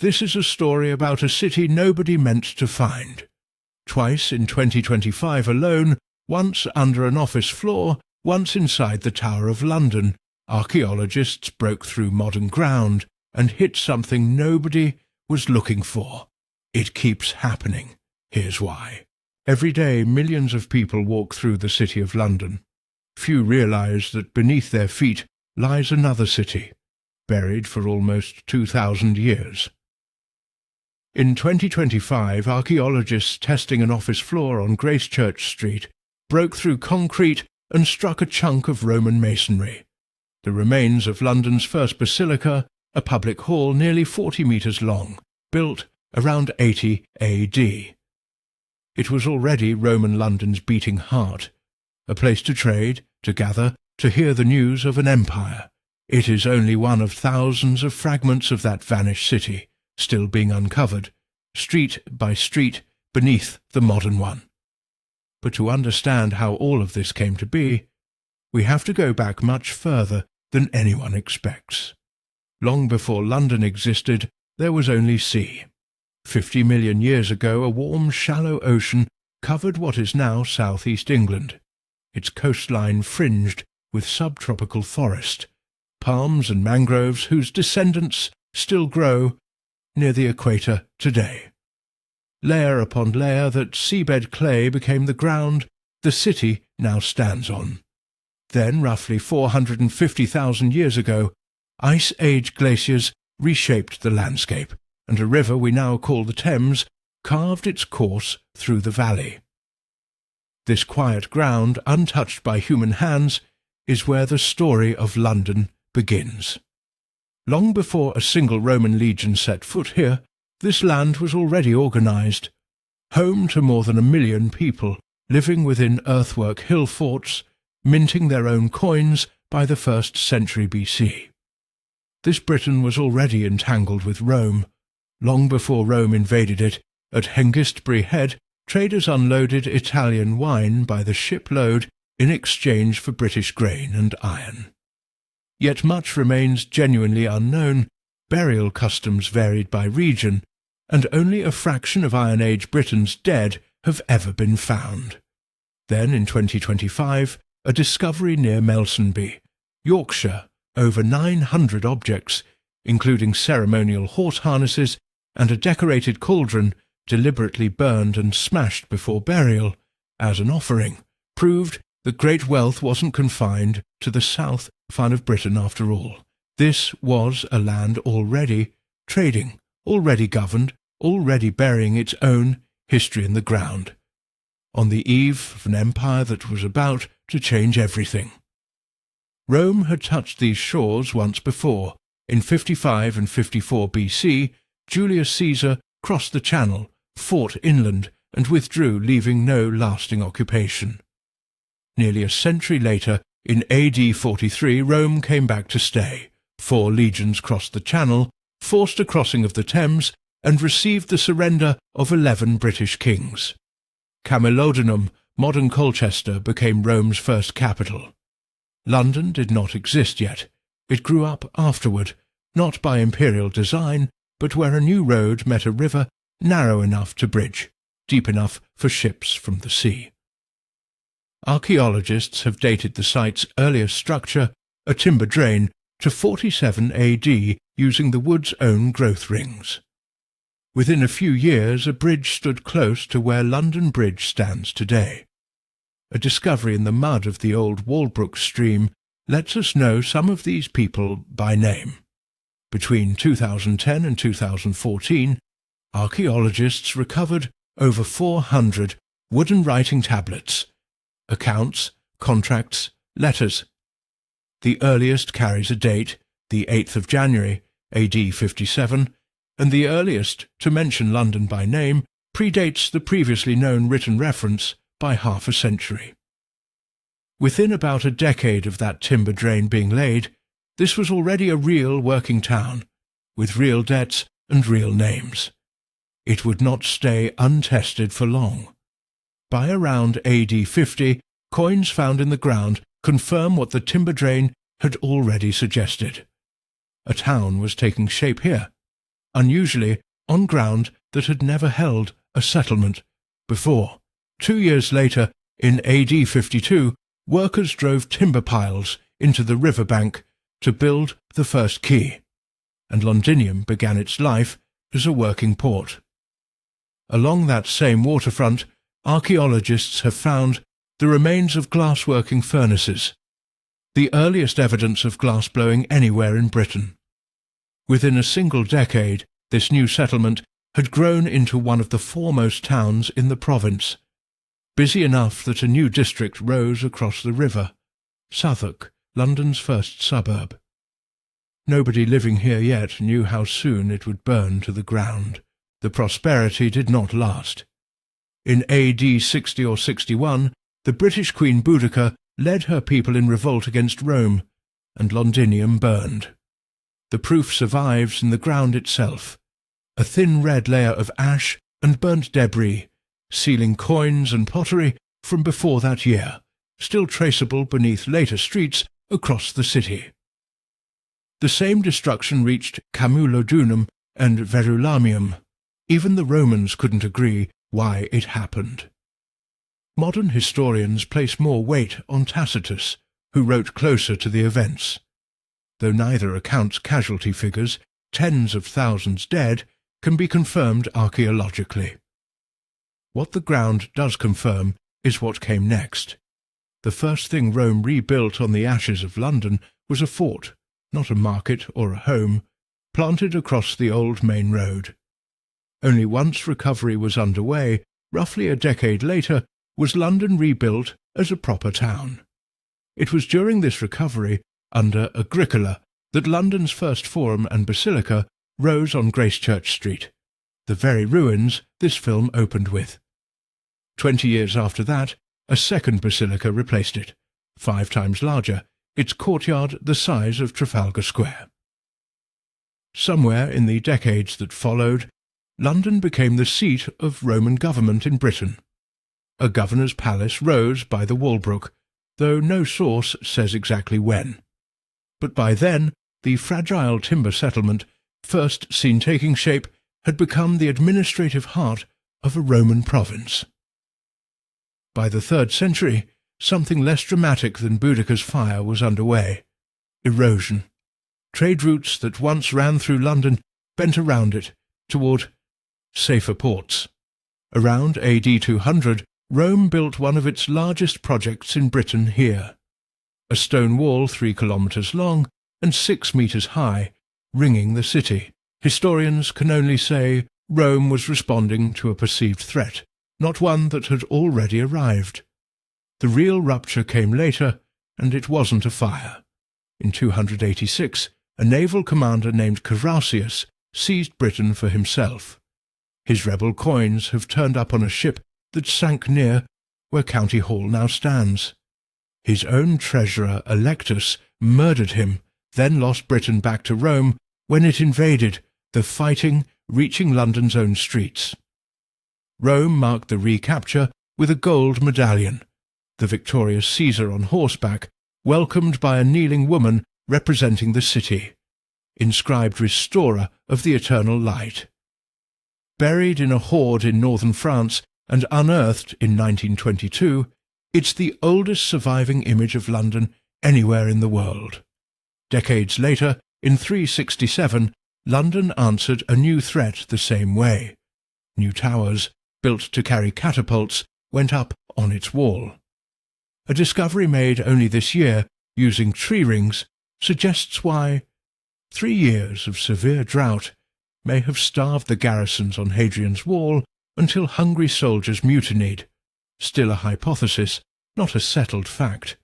This is a story about a city nobody meant to find. Twice in 2025 alone, once under an office floor, once inside the Tower of London, archaeologists broke through modern ground and hit something nobody was looking for. It keeps happening. Here's why. Every day millions of people walk through the City of London. Few realise that beneath their feet lies another city, buried for almost 2,000 years. In 2025, archaeologists testing an office floor on Gracechurch Street broke through concrete and struck a chunk of Roman masonry. The remains of London's first basilica, a public hall nearly 40 metres long, built around 80 AD. It was already Roman London's beating heart, a place to trade, to gather, to hear the news of an empire. It is only one of thousands of fragments of that vanished city, still being uncovered, street by street, beneath the modern one. But to understand how all of this came to be, we have to go back much further than anyone expects. Long before London existed, there was only sea. 50 million years ago, a warm, shallow ocean covered what is now southeast England, its coastline fringed with subtropical forest, palms and mangroves whose descendants still grow near the equator today. Layer upon layer, that seabed clay became the ground the city now stands on. Then, roughly 450,000 years ago, Ice Age glaciers reshaped the landscape, and a river we now call the Thames carved its course through the valley. This quiet ground, untouched by human hands, is where the story of London begins. Long before a single Roman legion set foot here, this land was already organised, home to more than 1 million people living within earthwork hill forts, minting their own coins by the 1st century BC. This Britain was already entangled with Rome. Long before Rome invaded it, at Hengistbury Head, traders unloaded Italian wine by the shipload in exchange for British grain and iron. Yet much remains genuinely unknown. Burial customs varied by region, and only a fraction of Iron Age Britons dead have ever been found. Then, in 2025, a discovery near Melsonby, Yorkshire, over 900 objects, including ceremonial horse harnesses and a decorated cauldron deliberately burned and smashed before burial as an offering, proved that great wealth wasn't confined to the south of Britain after all. This was a land already trading, already governed, already burying its own history in the ground, on the eve of an empire that was about to change everything. Rome had touched these shores once before. In 55 and 54 BC, Julius Caesar crossed the Channel, fought inland, and withdrew, leaving no lasting occupation. Nearly a century later, in AD 43, Rome came back to stay. 4 legions crossed the Channel, forced a crossing of the Thames, and received the surrender of 11 British kings. Camulodunum, modern Colchester, became Rome's first capital. London did not exist yet. It grew up afterward, not by imperial design, but where a new road met a river narrow enough to bridge, deep enough for ships from the sea. Archaeologists have dated the site's earliest structure, a timber drain, to 47 AD using the wood's own growth rings. Within a few years, a bridge stood close to where London Bridge stands today. A discovery in the mud of the old Walbrook stream lets us know some of these people by name. Between 2010 and 2014, archaeologists recovered over 400 wooden writing tablets, accounts, contracts, letters. The earliest carries a date, the 8th of January, AD 57, and the earliest to mention London by name predates the previously known written reference by half a century. Within about a decade of that timber drain being laid, this was already a real working town, with real debts and real names. It would not stay untested for long. By around AD 50, coins found in the ground confirm what the timber drain had already suggested. A town was taking shape here. unusually on ground that had never held a settlement before. 2 years later, in AD 52, workers drove timber piles into the riverbank to build the first quay, and Londinium began its life as a working port. Along that same waterfront, archaeologists have found the remains of glassworking furnaces, the earliest evidence of glassblowing anywhere in Britain. Within a single decade, this new settlement had grown into one of the foremost towns in the province, busy enough that a new district rose across the river, Southwark, London's first suburb. Nobody living here yet knew how soon it would burn to the ground. The prosperity did not last. In AD 60 or 61, the British Queen Boudica led her people in revolt against Rome, and Londinium burned. The proof survives in the ground itself, a thin red layer of ash and burnt debris, sealing coins and pottery from before that year, still traceable beneath later streets across the city. The same destruction reached Camulodunum and Verulamium. Even the Romans couldn't agree why it happened. Modern historians place more weight on Tacitus, who wrote closer to the events. Though neither accounts casualty figures, tens of thousands dead, can be confirmed archaeologically. What the ground does confirm is what came next. The first thing Rome rebuilt on the ashes of London was a fort, not a market or a home, planted across the old main road. Only once recovery was underway, roughly a decade later, was London rebuilt as a proper town. It was during this recovery, under Agricola, that London's first forum and basilica rose on Gracechurch Street, the very ruins this film opened with. 20 years after that, a second basilica replaced it, 5 times larger, its courtyard the size of Trafalgar Square. Somewhere in the decades that followed, London became the seat of Roman government in Britain. A governor's palace rose by the Walbrook, though no source says exactly when. But by then, the fragile timber settlement, first seen taking shape, had become the administrative heart of a Roman province. By the 3rd century, something less dramatic than Boudica's fire was underway: erosion. Trade routes that once ran through London bent around it, toward safer ports. Around AD 200, Rome built one of its largest projects in Britain here. A stone wall 3 kilometres long and 6 metres high, ringing the city. Historians can only say Rome was responding to a perceived threat, not one that had already arrived. The real rupture came later, and it wasn't a fire. In 286, a naval commander named Carausius seized Britain for himself. His rebel coins have turned up on a ship that sank near where County Hall now stands. His own treasurer, Electus, murdered him, then lost Britain back to Rome when it invaded, the fighting reaching London's own streets. Rome marked the recapture with a gold medallion, the victorious Caesar on horseback, welcomed by a kneeling woman representing the city, inscribed Restorer of the Eternal Light. Buried in a hoard in northern France and unearthed in 1922, it's the oldest surviving image of London anywhere in the world. Decades later, in 367, London answered a new threat the same way. New towers, built to carry catapults, went up on its wall. A discovery made only this year, using tree rings, suggests why 3 years of severe drought may have starved the garrisons on Hadrian's Wall until hungry soldiers mutinied, still a hypothesis, not a settled fact.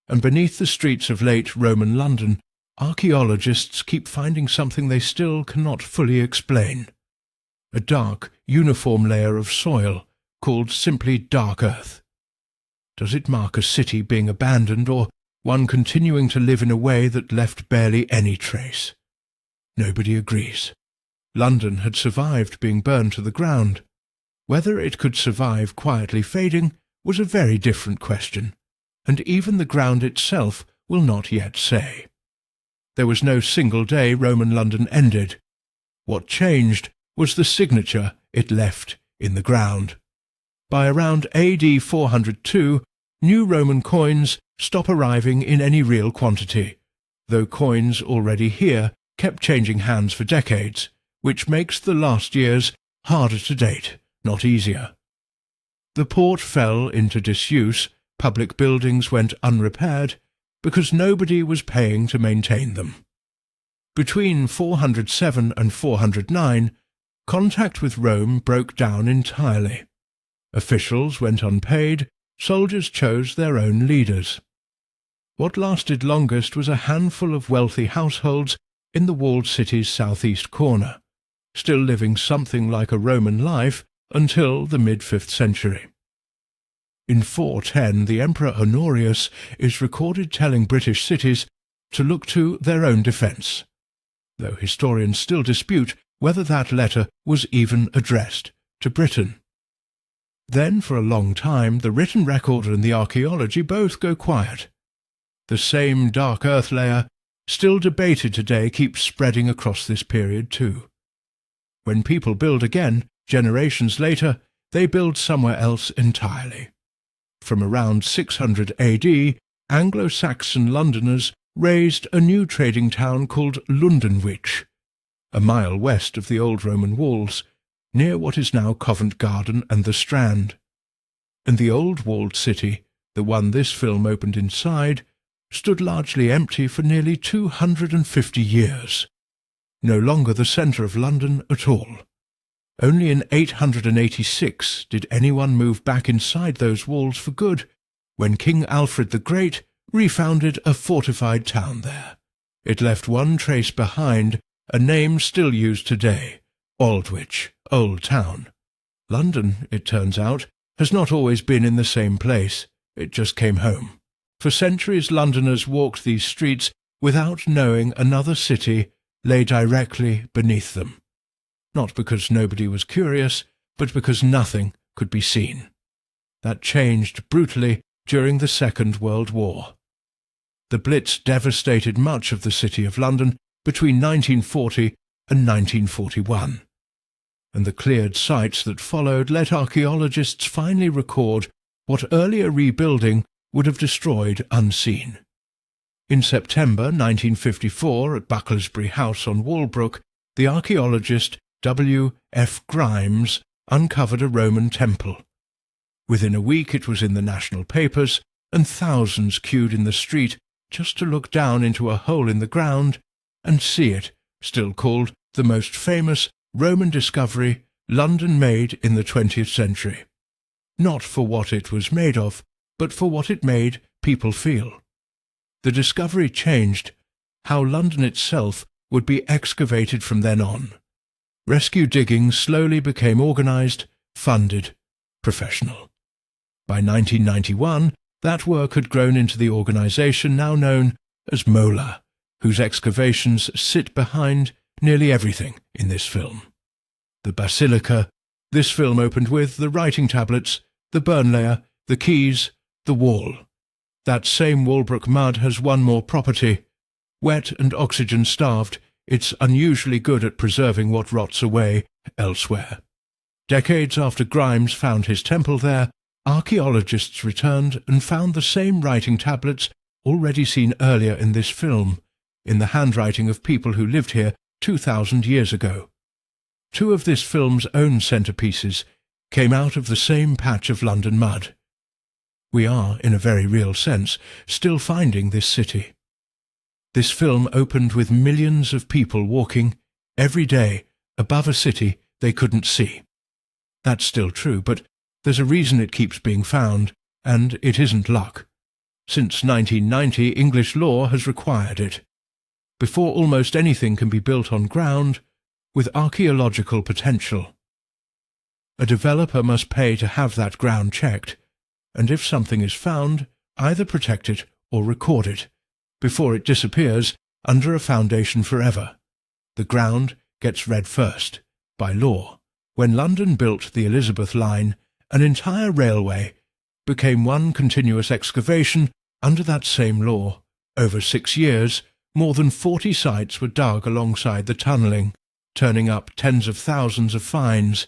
And beneath the streets of late Roman London, archaeologists keep finding something they still cannot fully explain: a dark, uniform layer of soil, called simply dark earth. Does it mark a city being abandoned, or one continuing to live in a way that left barely any trace? Nobody agrees. London had survived being burned to the ground. Whether it could survive quietly fading was a very different question, and even the ground itself will not yet say. There was no single day Roman London ended. What changed was the signature it left in the ground. By around AD 402, new Roman coins stop arriving in any real quantity, though coins already here kept changing hands for decades, which makes the last years harder to date, not easier. The port fell into disuse, public buildings went unrepaired, because nobody was paying to maintain them. Between 407 and 409, contact with Rome broke down entirely. Officials went unpaid, soldiers chose their own leaders. What lasted longest was a handful of wealthy households in the walled city's southeast corner, still living something like a Roman life until the mid-5th century. In 410, the Emperor Honorius is recorded telling British cities to look to their own defence, though historians still dispute whether that letter was even addressed to Britain. Then, for a long time, the written record and the archaeology both go quiet. The same dark earth layer, still debated today, keeps spreading across this period too. When people build again, generations later, they build somewhere else entirely. From around 600 AD, Anglo-Saxon Londoners raised a new trading town called Londonwich, a mile west of the old Roman walls, near what is now Covent Garden and the Strand. And the old walled city, the one this film opened inside, stood largely empty for nearly 250 years, no longer the centre of London at all. Only in 886 did anyone move back inside those walls for good, when King Alfred the Great refounded a fortified town there. It left one trace behind, a name still used today, Aldwych, Old Town. London, it turns out, has not always been in the same place. It just came home. For centuries Londoners walked these streets without knowing another city lay directly beneath them. Not because nobody was curious, but because nothing could be seen. That changed brutally during the Second World War. The Blitz devastated much of the City of London between 1940 and 1941, and the cleared sites that followed let archaeologists finally record what earlier rebuilding would have destroyed unseen. In September 1954, at Bucklersbury House on Walbrook, the archaeologist W. F. Grimes uncovered a Roman temple. Within a week it was in the national papers, and thousands queued in the street just to look down into a hole in the ground and see it, still called the most famous Roman discovery London made in the 20th century. Not for what it was made of, but for what it made people feel. The discovery changed how London itself would be excavated from then on. Rescue digging slowly became organised, funded, professional. By 1991, that work had grown into the organisation now known as MOLA, whose excavations sit behind nearly everything in this film. The Basilica, this film opened with the writing tablets, the burn layer, the keys, the wall. That same Walbrook mud has one more property. Wet and oxygen-starved, it's unusually good at preserving what rots away elsewhere. Decades after Grimes found his temple there, archaeologists returned and found the same writing tablets already seen earlier in this film, in the handwriting of people who lived here 2,000 years ago. Two of this film's own centerpieces came out of the same patch of London mud. We are, in a very real sense, still finding this city. This film opened with millions of people walking, every day, above a city they couldn't see. That's still true, but there's a reason it keeps being found, and it isn't luck. Since 1990, English law has required it. Before almost anything can be built on ground with archaeological potential. A developer must pay to have that ground checked, and if something is found, either protect it or record it, before it disappears under a foundation forever. The ground gets read first, by law. When London built the Elizabeth line, an entire railway became one continuous excavation under that same law. Over 6 years, more than 40 sites were dug alongside the tunnelling, turning up tens of thousands of finds.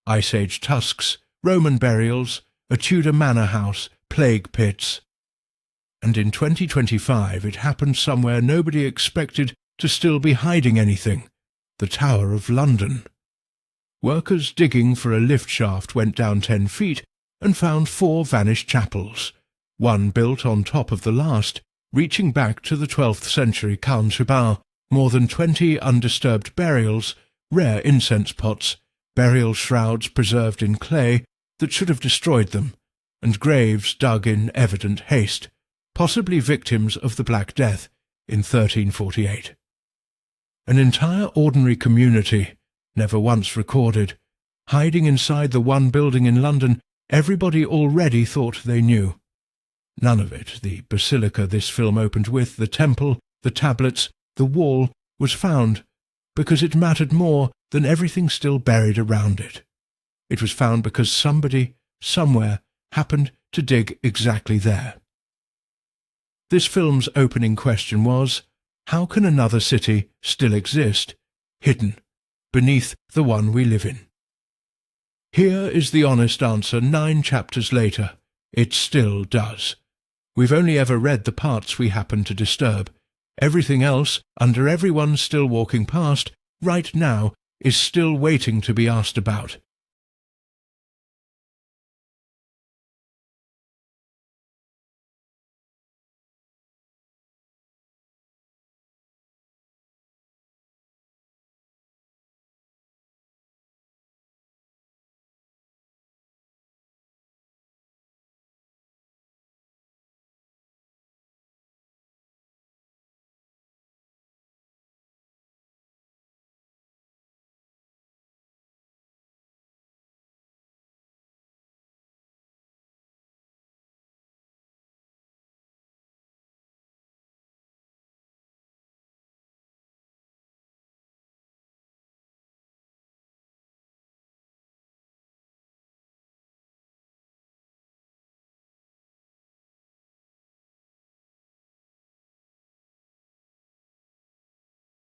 Ice Age tusks, Roman burials, a Tudor manor house, plague pits. And in 2025 it happened somewhere nobody expected to still be hiding anything: the Tower of London. Workers digging for a lift shaft went down 10 feet and found 4 vanished chapels, one built on top of the last, reaching back to the 12th century Calne-sur-Bal, more than 20 undisturbed burials, rare incense pots, burial shrouds preserved in clay that should have destroyed them, and graves dug in evident haste, possibly victims of the Black Death in 1348. An entire ordinary community, never once recorded, hiding inside the one building in London everybody already thought they knew. None of it, the basilica this film opened with, the temple, the tablets, the wall, was found because it mattered more than everything still buried around it. It was found because somebody, somewhere, happened to dig exactly there. This film's opening question was, how can another city still exist, hidden, beneath the one we live in? Here is the honest answer 9 chapters later. It still does. We've only ever read the parts we happen to disturb. Everything else, under everyone still walking past, right now, is still waiting to be asked about.